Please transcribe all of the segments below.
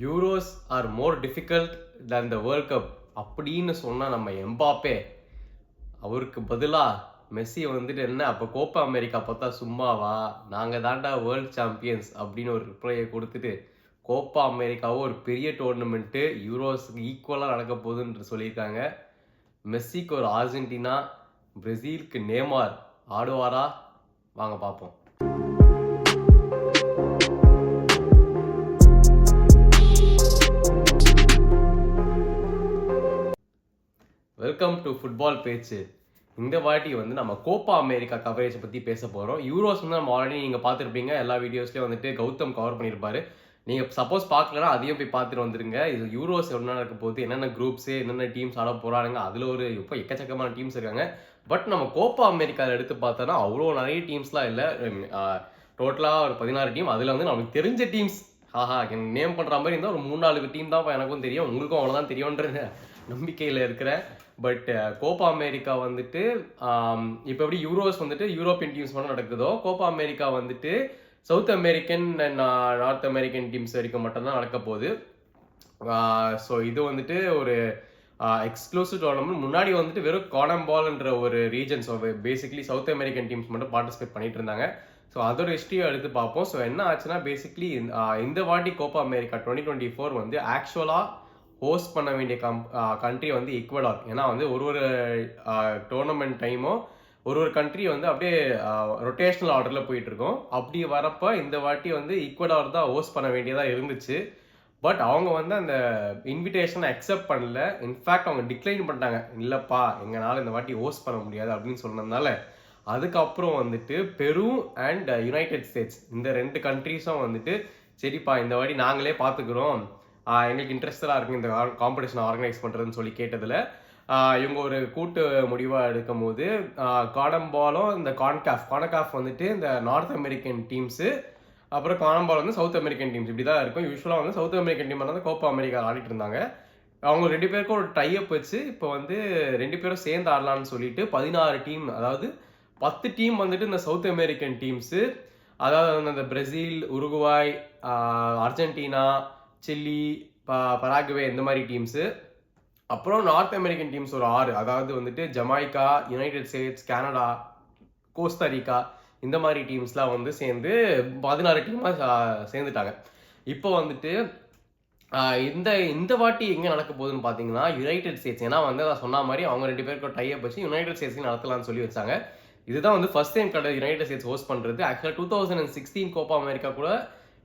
Euros are more difficult than the world cup அப்படின்னு சொன்னால் நம்ம எம்பாப்பே அவருக்கு பதிலாக மெஸ்ஸி வந்துட்டு என்ன அப்போ கோப்பா அமெரிக்கா பார்த்தா சும்மாவா நாங்கள் தாண்டா வேர்ல்ட் சாம்பியன்ஸ் அப்படின்னு ஒரு ரிப்ளையை கொடுத்துட்டு கோப்பா அமெரிக்காவும் ஒரு பெரிய டோர்னமெண்ட்டு யூரோஸுக்கு ஈக்குவலாக நடக்க போகுதுன்னு சொல்லியிருக்காங்க. மெஸ்ஸிக்கு ஒரு அர்ஜென்டினா, பிரேசிலுக்கு நேமார் ஆடுவாரா? வாங்க பார்ப்போம். வெல்கம் டு ஃபுட்பால் பேச்சு. இந்த வாட்டி வந்து நம்ம கோப்பா அமெரிக்கா கவரேஜை பற்றி பேச போகிறோம். யூரோஸ் வந்து நம்ம ஆல்ரெடி நீங்கள் பார்த்துருப்பீங்க, எல்லா வீடியோஸ்லேயும் வந்துட்டு கௌதம் கவர் பண்ணியிருப்பாரு. நீங்கள் சப்போஸ் பார்க்கலன்னா அதையும் போய் பார்த்துட்டு வந்துருங்க. இது யூரோஸ் என்ன நடக்க போகுது, என்னென்ன குரூப்ஸு, என்னென்ன டீம்ஸ் ஆட போகிறாங்க, அதில் ஒரு இப்போ எக்கச்சக்கமான டீம்ஸ் இருக்காங்க. பட் நம்ம கோப்பா அமெரிக்காவில் எடுத்து பார்த்தோன்னா அவ்வளோ நிறைய டீம்ஸ்லாம் இல்லை. டோட்டலாக ஒரு 16 டீம். அதில் வந்து நமக்கு தெரிஞ்ச டீம்ஸ் நேம் பண்ணுற மாதிரி இருந்தால் ஒரு 3-4 டீம் தான் எனக்கும் தெரியும், உங்களுக்கும் அவ்வளோதான் தெரியுன்ற நம்பிக்கையில் இருக்கிறேன். பட் கோப்பா அமெரிக்கா வந்துட்டு இப்போ எப்படி யூரோஸ் வந்துட்டு யூரோப்பியன் டீம்ஸ் மட்டும் நடக்குதோ, கோப்பா அமெரிக்கா வந்துட்டு south American and north American teams வரைக்கும் மட்டும்தான் நடக்க போகுது. ஸோ இது வந்துட்டு ஒரு எக்ஸ்க்ளூசிவ் டோர்னமெண்ட். முன்னாடி வந்துட்டு வெறும் கானம்பால்ன்ற ஒரு region, so basically south American teams மட்டும் பார்ட்டிசிபேட் பண்ணிட்டு இருந்தாங்க. ஸோ அதோட ஹிஸ்ட்ரியை எடுத்து பார்ப்போம். ஸோ என்ன ஆச்சுன்னா பேசிக்லி இந்த வாட்டி கோப்பா அமெரிக்கா 2024 வந்து ஆக்சுவலாக ஹோஸ்ட் பண்ண வேண்டிய கண்ட்ரி வந்து ஈக்குவடார். ஏன்னா வந்து ஒரு டோர்னமெண்ட் டைமும் ஒரு கண்ட்ரி வந்து அப்படியே ரொட்டேஷனல் ஆர்டரில் போயிட்டு இருக்கோம். அப்படி வரப்போ இந்த வாட்டி வந்து ஈக்குவடார் தான் ஹோஸ்ட் பண்ண வேண்டியதாக இருந்துச்சு. பட் அவங்க வந்து அந்த இன்விடேஷனை அக்செப்ட் பண்ணல. இன்ஃபேக்ட் அவங்க டிக்ளைன் பண்ணிட்டாங்க, இல்லைப்பா எங்களால் இந்த வாட்டி ஹோஸ்ட் பண்ண முடியாது அப்படின்னு சொன்னதுனால அதுக்கப்புறம் வந்துட்டு பெரு அண்ட் யுனைடெட் ஸ்டேட்ஸ் இந்த 2 கண்ட்ரீஸும் வந்துட்டு சரிப்பா இந்த வாட்டி நாங்களே பார்த்துக்கிறோம், எங்களுக்கு இன்ட்ரெஸ்டடாக இருக்குது இந்த காம்படிஷனை ஆர்கனைஸ் பண்ணுறதுன்னு சொல்லி கேட்டதில் இவங்க ஒரு கூட்டு முடிவாக எடுக்கும் போது கானம்பாலும் இந்த கான்காஃப் வந்துட்டு இந்த நார்த் அமெரிக்கன் டீம்ஸு, அப்புறம் கானம்பால் வந்து சவுத் அமெரிக்கன் டீம்ஸ் இப்படி தான் இருக்கும். யூஸ்வலாக வந்து சவுத் அமெரிக்கன் டீம் வந்து கோப்பா அமெரிக்கா ஆடிட்டு இருந்தாங்க. அவங்க 2 பேருக்கும் ஒரு டைஅப் வச்சு இப்போ வந்து 2 பேரும் சேர்ந்து ஆடலான்னு சொல்லிட்டு 16 டீம், அதாவது 10 டீம் வந்துட்டு இந்த சவுத் அமெரிக்கன் டீம்ஸு, அதாவது அந்த Brazil, Uruguay, Argentina, chilli, Paraguay இந்த மாதிரி டீம்ஸு, அப்புறம் நார்த் அமெரிக்கன் டீம்ஸ் ஒரு 6, அதாவது வந்துட்டு Jamaica, United states, Canada, Costa Rica இந்த மாதிரி டீம்ஸ்லாம் வந்து சேர்ந்து 16 டீமாக சேர்ந்துட்டாங்க. இப்போ வந்துட்டு இந்த வாட்டி எங்கே நடக்க போகுதுன்னு பார்த்தீங்கன்னா யுனைடெட் ஸ்டேட்ஸ். ஏன்னா வந்து நான் சொன்ன மாதிரி அவங்க 2 பேருக்கு டைப் வச்சு யுனைடெட் ஸ்டேட்ஸையும் நடத்தலாம்னு சொல்லி வச்சாங்க. இதுதான் வந்து ஃபர்ஸ்ட் டைம் கிடையாது யுனைடெட் ஸ்டேட்ஸ் ஹோஸ்ட் பண்ணுறது. ஆக்சுவலாக 2016 கோப்பா அமெரிக்கா கூட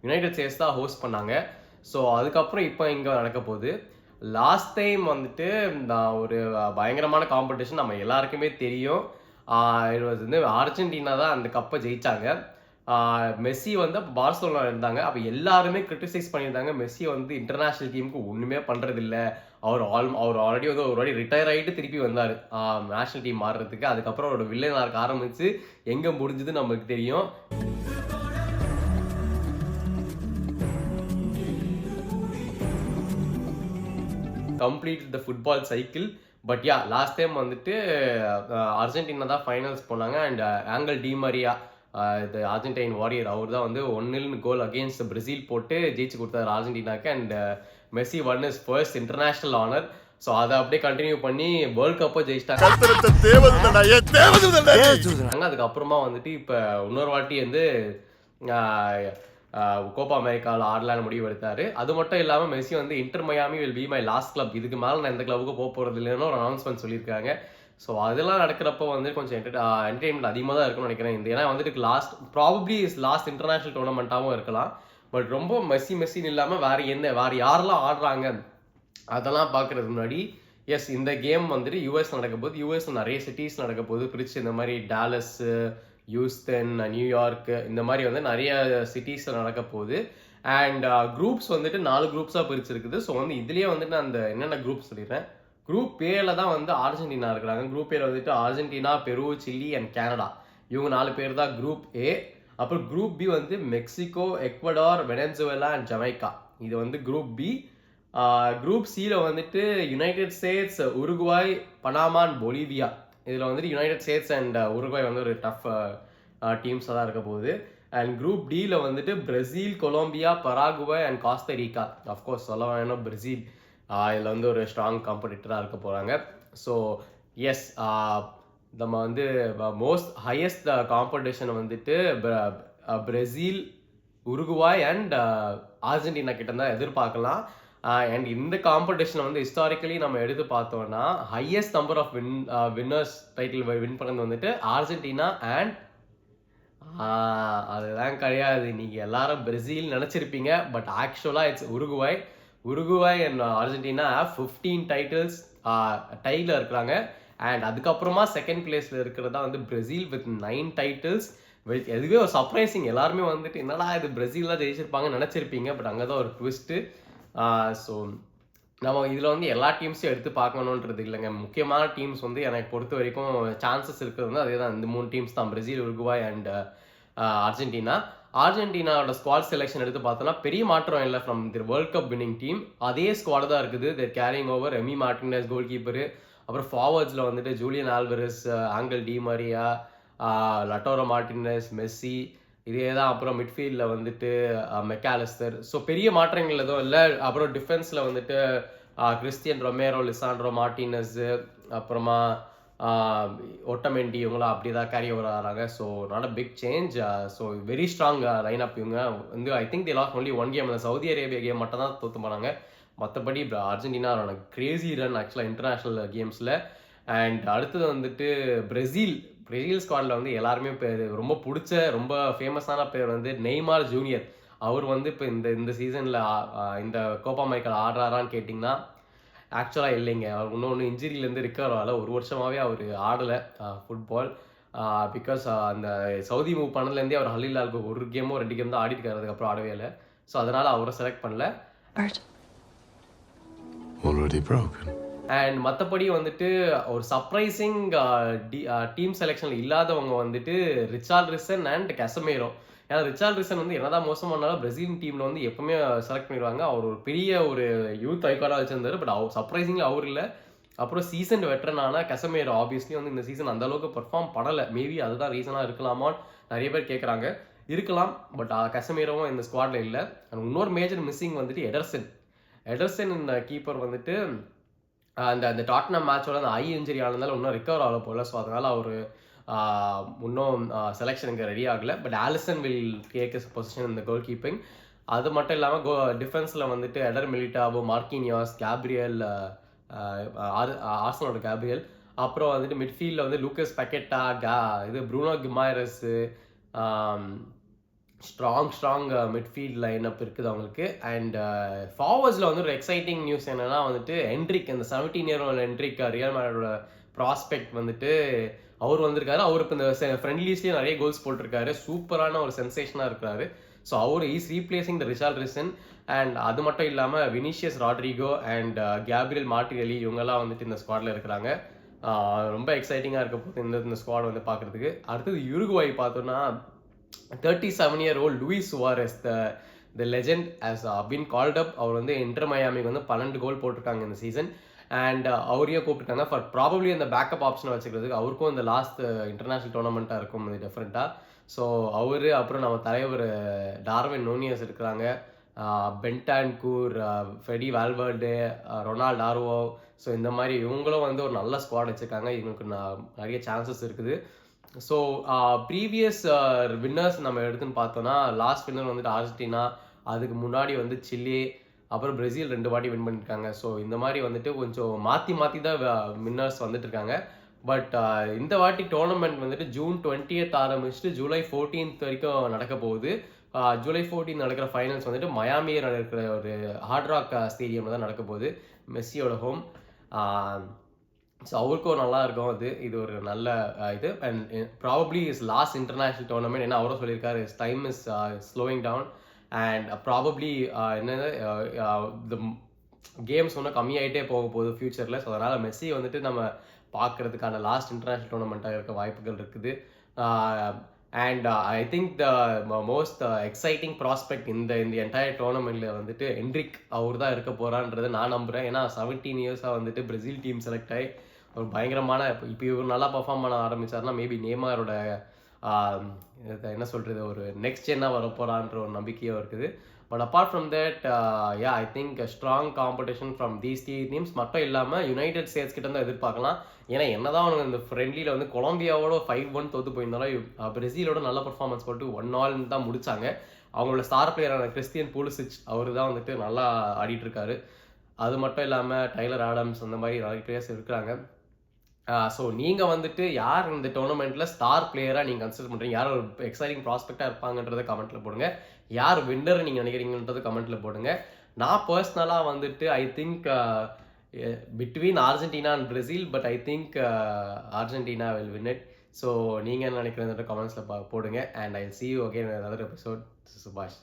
யுனைடெட் ஸ்டேட்ஸ் தான் ஹோஸ்ட் பண்ணாங்க. ஸோ அதுக்கப்புறம் இப்போ இங்கே நடக்க போகுது. லாஸ்ட் டைம் வந்துட்டு ஒரு பயங்கரமான காம்படிஷன் நம்ம எல்லாருக்குமே தெரியும். இது வந்து அர்ஜென்டினா தான் அந்த கப்பை ஜெயிச்சாங்க. மெஸ்ஸி வந்து அப்போ பார்சலோனா இருந்தாங்க. அப்போ எல்லாருமே கிரிட்டிசைஸ் பண்ணியிருந்தாங்க, மெஸ்ஸி வந்து இன்டர்நேஷ்னல் டீமுக்கு ஒன்றுமே பண்ணுறதில்ல, அவர் ஆல்ரெடி வந்து ஒரு வாட்டி ரிட்டையர் ஆகிட்டு திருப்பி வந்தார் நேஷனல் டீம் மாறுறதுக்கு. அதுக்கப்புறம் அவரோட வில்லன் ஆர்க்க ஆரம்பிச்சு எங்கே முடிஞ்சது நமக்கு தெரியும். Complete the football cycle. But yeah last time வந்துட்டு அர்ஜென்டினா தான் ஃபைனல்ஸ் போனாங்க. அண்ட் ஆங்கல் டி மரியா, இந்த அர்ஜென்டைன் வாரியர், அவர் தான் வந்து 1-0 கோல் அகேன்ஸ்ட் பிரேசில் போட்டு ஜெயிச்சு கொடுத்தாரு அர்ஜென்டினாக்கு. And Messi won his first international honour. So அதை அப்படியே கண்டினியூ பண்ணி வேர்ல்ட் கப்பை ஜெயிச்சிட்டாங்க. அதுக்கப்புறமா வந்துட்டு இப்போ இன்னொரு வாட்டி வந்து கோப்பா அமெரிக்காவில் ஆடலான்னு முடிவு எடுத்தாரு. அது மட்டும் இல்லாமல் மெஸ்ஸி வந்து inter Miami will be my last club, இதுக்கு மேலே நான் எந்த கிளப்புக்கு போக போகிறது இல்லைன்னு ஒரு அனௌன்ஸ்மெண்ட் சொல்லியிருக்காங்க. ஸோ அதெல்லாம் நடக்கிறப்போ வந்து கொஞ்சம் என்டர்டெயின்மெண்ட் அதிகமாக தான் இருக்குன்னு நினைக்கிறேன். இந்த ஏன்னா வந்துட்டு லாஸ்ட் இன்டர்நேஷனல் டோர்னமெண்ட்டாகவும் இருக்கலாம். பட் ரொம்ப மெஸ்ஸின்னு இல்லாமல் வேறு யாரெல்லாம் ஆடுறாங்க அதெல்லாம் பார்க்குறதுக்கு முன்னாடி இந்த கேம் வந்துட்டு யூஎஸ் நடக்க போகுது. யூஎஸ் நிறைய சிட்டிஸ் நடக்க போகுது பிரிச்சு, இந்த மாதிரி டாலஸ்ஸு, ஹியூஸ்டன், நியூயார்க்கு இந்த மாதிரி வந்து நிறைய சிட்டிஸில் நடக்க போகுது. அண்ட் குரூப்ஸ் வந்துட்டு 4 குரூப்ஸாக பிரிச்சிருக்குது. ஸோ வந்து இதுலேயே வந்துட்டு நான் அந்த என்னென்ன குரூப் சொல்லிடுறேன். குரூப் ஏல தான் வந்து அர்ஜென்டினா இருக்கிறாங்க. குரூப் ஏல வந்துட்டு அர்ஜென்டினா, பெரு, சில்லி அண்ட் கனடா, இவங்க 4 பேர் தான் குரூப் ஏ. அப்புறம் குரூப் பி வந்து Mexico, Ecuador, Venezuela and Jamaica, இது வந்து குரூப் பி. குரூப் சியில் வந்துட்டு United states, Uruguay, Panama and Bolivia. இதில் வந்துட்டு யுனைடெட் ஸ்டேட்ஸ் அண்ட் உருகுவாய் வந்து ஒரு டஃப் டீம்ஸாக தான் இருக்க போகுது. அண்ட் குரூப் டியில் வந்துட்டு Brazil, Colombia, Paraguay and Costa Rica. Of course சொல்ல வேணும் பிரேசில் இதில் வந்து ஒரு ஸ்ட்ராங் காம்படிட்டராக இருக்க போகிறாங்க. ஸோ எஸ், நம்ம வந்து மோஸ்ட் ஹையஸ்ட் காம்படிஷன் வந்துட்டு பிரேசில், உருகுவாய் அண்ட் அர்ஜென்டினா கிட்ட தான் எதிர்பார்க்கலாம். அண்ட் இந்த காம்படிஷன் வந்து ஹிஸ்டாரிக்கலி நம்ம எடுத்து பார்த்தோம்னா highest number of winners title win பண்ணது வந்துட்டு அர்ஜென்டினா அண்ட் அதுதான் கிடையாது. நீங்கள் எல்லாரும் பிரேசில் நினச்சிருப்பீங்க, பட் ஆக்சுவலாக it's Uruguay. Uruguay and Argentina 15 titles டைல இருக்கிறாங்க. அண்ட் அதுக்கப்புறமா செகண்ட் பிளேஸில் இருக்கிறதா வந்து பிரேசில் வித் 9 டைட்டில்ஸ். வித் எதுவே ஒரு சர்ப்ரைசிங். எல்லாருமே வந்துட்டு என்னடா இது பிரேசில் தான் ஜெயிச்சிருப்பாங்கன்னு நினச்சிருப்பீங்க, பட் அங்கே தான் ஒரு ட்விஸ்ட்டு. ஸோ நம்ம இதில் வந்து எல்லா டீம்ஸையும் எடுத்து பார்க்கணுன்றது இல்லைங்க. முக்கியமான டீம்ஸ் வந்து எனக்கு பொறுத்த வரைக்கும் சான்சஸ் இருக்கிறது வந்து அதே தான், இந்த 3 டீம்ஸ் தான், பிரேசில், உருகுவாய் அண்ட் அர்ஜென்டினா. அர்ஜென்டினாவோட ஸ்குவாட் செலெக்ஷன் எடுத்து பார்த்தோன்னா பெரிய மாற்றம் இல்லை from the world cup winning team. அதே ஸ்குவாட் தான் இருக்குது. There carrying over Emi Martinez goal keeper, அப்புறம் ஃபார்வர்ட்ஸில் வந்துட்டு Julian Alvarez, Angel Di Maria, Lautaro Martinez, Messi, இதே தான். அப்புறம் மிட்ஃபீல்டில் வந்துட்டு மெக்காலிஸ்டர். ஸோ பெரிய மாற்றங்கள் எதுவும் இல்லை. அப்புறம் டிஃபென்ஸில் வந்துட்டு கிறிஸ்டியன் ரொமேரோ, லிசாண்ட்ரோ மார்டினஸ், அப்புறமா ஒட்டமெண்டி, இவங்களாம் அப்படி தான் கேரி ஓவர் ஆகிறாங்க. So not a big change. So very strong line up. இவங்க வந்து I think they lost only 1 game. அந்த சவுதி அரேபியா கேம் மட்டும் தான் தோற்று போனாங்க. மற்றபடி அர்ஜென்டினா கிரேசி ரன் ஆக்சுவலாக இன்டர்நேஷ்னல் கேம்ஸில். அண்ட் அடுத்தது வந்துட்டு பிரேசில் ஸ்குவாடில் வந்து எல்லாருமே ரொம்ப பிடிச்ச ரொம்ப ஃபேமஸான பேர் வந்து நெய்மார் ஜூனியர். அவர் வந்து இப்போ இந்த சீசனில் இந்த கோப்பா அமெரிக்காவில் ஆடுறாரான்னு கேட்டிங்கன்னா ஆக்சுவலாக இல்லைங்க. அவர் இன்னொன்று இன்ஜுரியிலேருந்து ரிக்கவர் ஆகலை. ஒரு வருஷமாகவே அவர் ஆடலை ஃபுட்பால். பிகாஸ் அந்த சவுதி மூவ் பண்ணதுலேருந்தே அவர் ஹல் ஹிலாலுக்கு ஒரு கேமோ 2 கேம் தான் ஆடிருக்காரு, அதுக்கப்புறம் ஆடவே இல்லை. ஸோ அதனால் அவரை செலக்ட் பண்ணல. அண்ட் மற்றபடி வந்துட்டு ஒரு சர்ப்ரைசிங் டீம் செலெக்ஷனில் இல்லாதவங்க வந்துட்டு ரிச்சார்லிசன் அண்ட் கசமேரோ. ஏன்னா ரிச்சார்லிசன் வந்து என்னதான் மோசமானாலும் பிரேசில் டீமில் வந்து எப்பவுமே செலக்ட் பண்ணிடுவாங்க. அவர் ஒரு பெரிய ஒரு யூத் ஐக்கானாக வச்சிருந்தாரு, பட் அவர் சர்ப்ரைசிங்லி அவர் இல்லை. அப்புறம் சீசன் வெட்டரனான கசமேரோ ஆப்வியஸ்லி வந்து இந்த சீசன் அந்த அளவுக்கு பெர்ஃபார்ம் பண்ணலை. மேபி அதுதான் ரீசனாக இருக்கலாமான்னு நிறைய பேர் கேட்குறாங்க. இருக்கலாம், பட் கசமேரோவும் இந்த ஸ்குவாடில் இல்லை. அண்ட் இன்னொரு மேஜர் மிஸ்ஸிங் வந்துட்டு எடர்சன் இந்த கீப்பர் வந்துட்டு அந்த டாட்னம் மேட்சோட அந்த ஐ இன்ஜுரி ஆனதால இன்னும் ரிகவர் ஆகல போல. ஸோ அதனால் அவர் இன்னும் செலெக்ஷனுக்கு ரெடி ஆகலை. But Alisson will take his position இந்த கோல் கீப்பிங். அது மட்டும் இல்லாமல் டிஃபென்ஸில் வந்துட்டு எடர் மிலிட்டாவோ, மார்க்கினியாஸ், கேப்ரியல், ஆர்சனலோட கேப்ரியல், அப்புறம் வந்துட்டு மிட்ஃபீல்டில் வந்து லூக்கஸ் பக்கெட்டா, இது ப்ரூனோ கிமாயரஸு, ஸ்ட்ராங் மிட்ஃபீல்ட் லைனப் இருக்குது அவங்களுக்கு. அண்ட் ஃபார்வர்ட்ஸில் வந்து ஒரு எக்ஸைட்டிங் நியூஸ் என்னென்னா வந்துட்டு என்ட்ரிக், இந்த 17 year old என்ட்ரிக், ரியல் மேட்ரிடோட ப்ராஸ்பெக்ட் வந்துட்டு அவர் வந்திருக்காரு. அவர் இப்போ இந்த ஃப்ரெண்ட்லிஸ்லேயே நிறைய கோல்ஸ் போட்டிருக்காரு. சூப்பரான ஒரு சென்சேஷனாக இருக்கிறாரு. ஸோ அவர் is replacing the Richarlison. And அது மட்டும் இல்லாமல் Vinicius Rodrygo and Gabriel Martinelli இவங்கெல்லாம் வந்துட்டு இந்த ஸ்குவாடில் இருக்கிறாங்க. ரொம்ப எக்ஸைட்டிங்காக இருக்க போது இந்த ஸ்குவாட் வந்து பார்க்குறதுக்கு. அடுத்தது யுருகுவாய் பார்த்தோன்னா 37 year old Luis Suarez, the legend has been called up. அவர் வந்து இன்டர் மயாமிக்கு வந்து 12 கோல் போட்டிருக்காங்க இந்த சீசன். அண்ட் அவரையும் கூப்பிட்டுருக்காங்க ஃபார் ப்ராபப்ளி அந்த பேக்கப் ஆப்ஷனை வச்சுக்கிறதுக்கு. அவருக்கும் இந்த லாஸ்ட் இன்டர்நேஷ்னல் டோர்னமெண்ட்டாக இருக்கும் இது டிஃப்ரெண்ட்டாக. ஸோ அவர், அப்புறம் நம்ம தலைவர் டார்வின் நூனியஸ் இருக்கிறாங்க, பென்டான்கூர், ஃபெடி வால்வர்டு, ரொனால்ட் ஆர்வோ. ஸோ இந்த மாதிரி இவங்களும் வந்து ஒரு நல்ல ஸ்குவாட் வச்சுருக்காங்க. இவங்களுக்கு நிறைய சான்சஸ் இருக்குது. ஸோ ப்ரீவியஸ் வின்னர்ஸ் நம்ம எடுத்துன்னு பார்த்தோன்னா லாஸ்ட் வின்னர் வந்துட்டு அர்ஜென்டினா, அதுக்கு முன்னாடி வந்து சில்லி, அப்புறம் பிரேசில் 2 வாட்டி வின் பண்ணியிருக்காங்க. ஸோ இந்த மாதிரி வந்துட்டு கொஞ்சம் மாற்றி தான் வின்னர்ஸ் வந்துட்டு இருக்காங்க. பட் இந்த வாட்டி டோர்னமெண்ட் வந்துட்டு ஜூன் 20th ஆரம்பிச்சுட்டு ஜூலை 14th வரைக்கும் நடக்க போகுது. ஜூலை 14 நடக்கிற ஃபைனல்ஸ் வந்துட்டு மயாமியில் நடக்கிற ஒரு ஹார்ட் ராக் ஸ்டேடியமில் தான் நடக்க போகுது, மெஸ்ஸியோட ஹோம். ஸோ அவருக்கும் நல்லா இருக்கும். இது ஒரு நல்ல இது. And probably is last international tournament. ஏன்னா அவரும் சொல்லியிருக்காரு is time is slowing down and probably என்னது த கேம்ஸ் ஒன்றும் கம்மியாகிட்டே போக போகுது ஃப்யூச்சரில். ஸோ அதனால் மெஸ்ஸி வந்துட்டு நம்ம பார்க்குறதுக்கான லாஸ்ட் இன்டர்நேஷ்னல் டோர்னமெண்ட்டாக இருக்க வாய்ப்புகள் இருக்குது. And I think the most exciting prospect இந்த என்டையர் டோர்னமெண்ட்டில் வந்துட்டு என்ட்ரிக் அவர் தான் இருக்க போகிறான்றது நான் நம்புகிறேன். ஏன்னா 17 yearsஆக வந்துட்டு பிரேசில் டீம் செலக்ட் ஆகி ஒரு பயங்கரமான இப்போ இவர் நல்லா பர்ஃபார்ம் பண்ண ஆரம்பித்தார்னா மேபி நேமாரோட என்ன சொல்கிறது, ஒரு நெக்ஸ்ட் ஜென்னாக வரப்போகிறான்ற ஒரு நம்பிக்கையும் இருக்குது. But apart from that I think strong competition from these teams மட்டும் இல்லாமல் யுனைடெட் ஸ்டேட்ஸ் கிட்ட தான் எதிர்பார்க்கலாம். ஏன்னா என்னதான் அவனுங்க இந்த ஃப்ரெண்ட்லியில் வந்து கொலம்பியாவோட 5-1 தோற்று போயிருந்தாலும் பிரேசிலோட நல்ல பர்ஃபார்மன்ஸ் போட்டு 1-0 தான் முடிச்சாங்க. அவங்களோட ஸ்டார் பிளேயரான கிறிஸ்டியன் புலிசிச் அவர் தான் வந்துட்டு நல்லா ஆடிட்டு இருக்காரு. அது மட்டும் இல்லாமல் டைலர் ஆடம்ஸ் அந்த மாதிரி நிறைய பிளேயர்ஸ் இருக்கிறாங்க. ஸோ நீங்கள் வந்துட்டு யார் இந்த டோர்னமெண்ட்டில் ஸ்டார் பிளேயராக நீங்கள் கன்சிடர் பண்ணுறீங்க, யார் ஒரு எக்ஸைட்டிங் ப்ராஸ்பெக்டாக இருப்பாங்கன்றதை கமெண்ட்டில் போடுங்க. யார் வின்னர் நீங்கள் நினைக்கிறீங்கன்றது கமெண்ட்டில் போடுங்க. நான் பர்சனலாக வந்துட்டு I think between Argentina and Brazil, but I think Argentina will win it. So நீங்கள் என்ன நினைக்கிறதுன்ற கமெண்ட்ஸில் போடுங்க. And I C you again another episode. This is Subhash.